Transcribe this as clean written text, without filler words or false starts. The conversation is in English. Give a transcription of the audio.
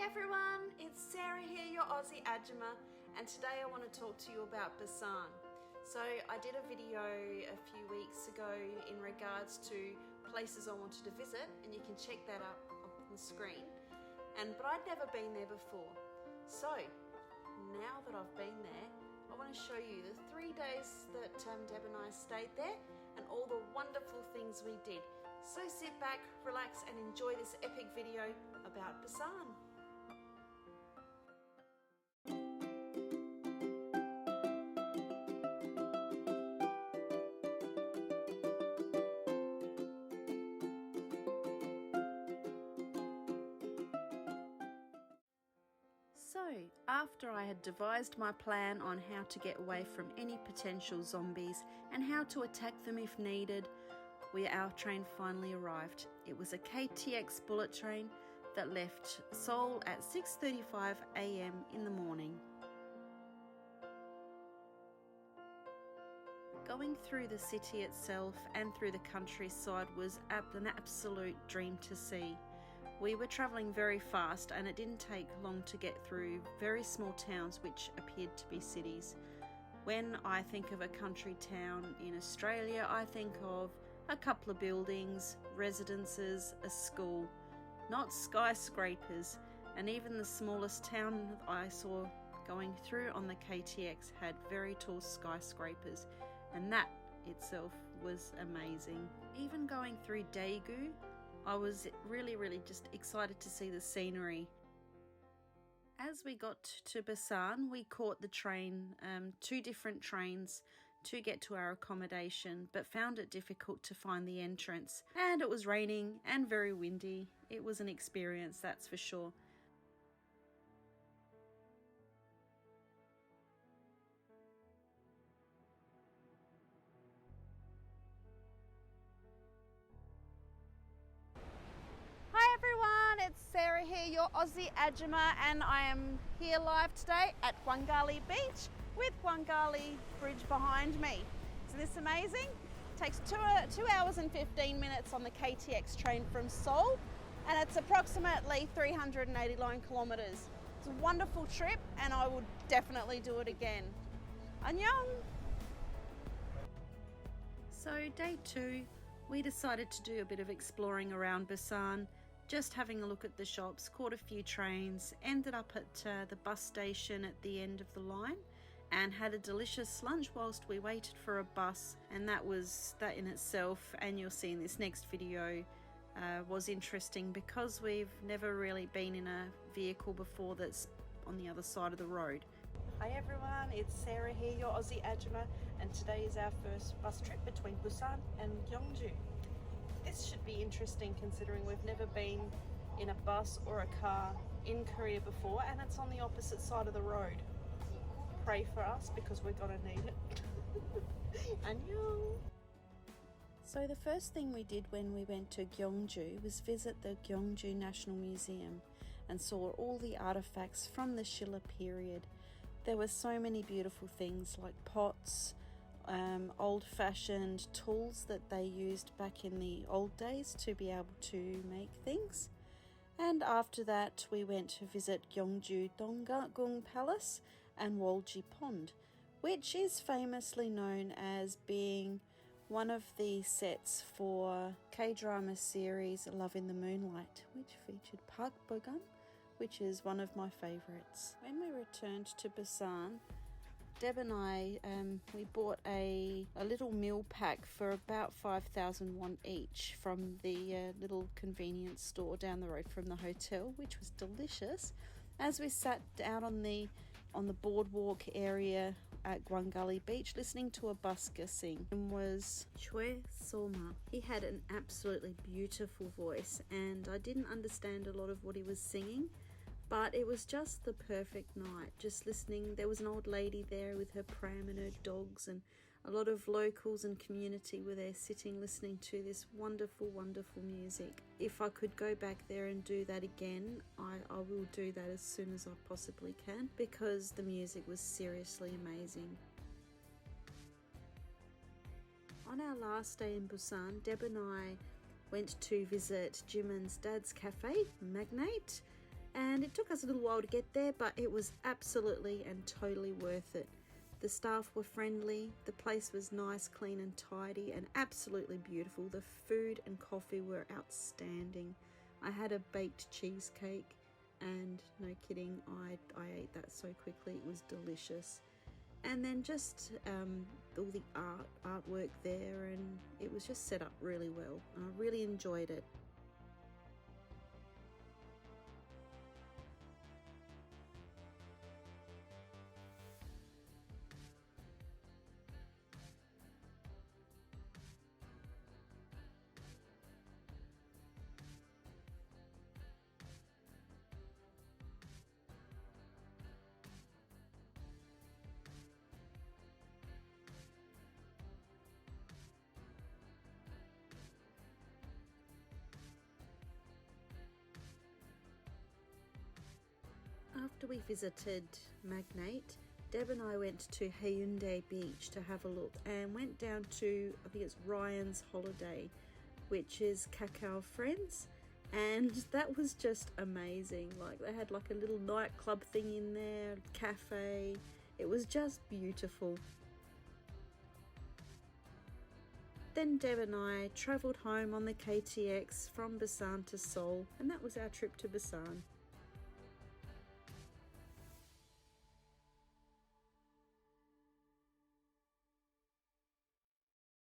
everyone, it's Sarah here, your Aussie Ajumma, and today I want to talk to you about Busan. So I did a video a few weeks ago in regards to places I wanted to visit, and you can check that up on the screen. But I'd never been there before. So now that I've been there, I want to show you the 3 days that Deb and I stayed there and all the wonderful things we did. So sit back, relax and enjoy this epic video about Busan. So, after I had devised my plan on how to get away from any potential zombies and how to attack them if needed, our train finally arrived. It was a KTX bullet train that left Seoul at 6:35 a.m. in the morning. Going through the city itself and through the countryside was an absolute dream to see. We were travelling very fast and it didn't take long to get through very small towns which appeared to be cities. When I think of a country town in Australia, I think of a couple of buildings, residences, a school, not skyscrapers, and even the smallest town I saw going through on the KTX had very tall skyscrapers, and that itself was amazing. Even going through Daegu, I was really just excited to see the scenery. As we got to Busan, we caught the train, 2 different trains to get to our accommodation, but found it difficult to find the entrance. And it was raining and very windy. It was an experience, that's for sure. Hi everyone, it's Sarah here, your Aussie Ajumma, and I am here live today at Gwangali Beach with Gwangali Bridge behind me. Isn't this amazing? It takes 2 hours and 15 minutes on the KTX train from Seoul, and it's approximately 389 kilometres. It's a wonderful trip and I would definitely do it again. Annyeong! So day 2, we decided to do a bit of exploring around Busan, just having a look at the shops, caught a few trains, ended up at the bus station at the end of the line and had a delicious lunch whilst we waited for a bus, and that in itself, and you'll see in this next video, was interesting because we've never really been in a vehicle before that's on the other side of the road. Hi everyone, it's Sarah here, your Aussie Ajumma, and today is our first bus trip between Busan and Gyeongju. This should be interesting considering we've never been in a bus or a car in Korea before, and it's on the opposite side of the road. Pray for us because we're gonna need it. Annyeong! So the first thing we did when we went to Gyeongju was visit the Gyeongju National Museum and saw all the artifacts from the Shilla period. There were so many beautiful things like pots, old-fashioned tools that they used back in the old days to be able to make things. And after that we went to visit Gyeongju Donggagung Palace and Wolji Pond, which is famously known as being one of the sets for K-drama series Love in the Moonlight, which featured Park Bo-gum, which is one of my favourites. When we returned to Busan, Deb and I, we bought a little meal pack for about 5,000 won each from the little convenience store down the road from the hotel, which was delicious. As we sat out on the boardwalk area at Gwangali Beach listening to a busker sing, and was Choi Soma. He had an absolutely beautiful voice and I didn't understand a lot of what he was singing, but it was just the perfect night, just listening. There was an old lady there with her pram and her dogs, and a lot of locals and community were there sitting listening to this wonderful music. If I could go back there and do that again, I will do that as soon as I possibly can, because the music was seriously amazing. On our last day in Busan, Deb and I went to visit Jimin's dad's cafe, Magnate, and it took us a little while to get there, but it was absolutely and totally worth it. The staff were friendly, the place was nice, clean and tidy, and absolutely beautiful. The food and coffee were outstanding. I had a baked cheesecake, and no kidding, I ate that so quickly. It was delicious. And then just all the artwork there, and it was just set up really well. I really enjoyed it. After we visited Magnate, Deb and I went to Haeundae Beach to have a look and went down to, I think it's Ryan's Holiday, which is Cacao Friends, and that was just amazing. Like, they had like a little nightclub thing in there, cafe. It was just beautiful. Then Deb and I travelled home on the KTX from Busan to Seoul, and that was our trip to Busan.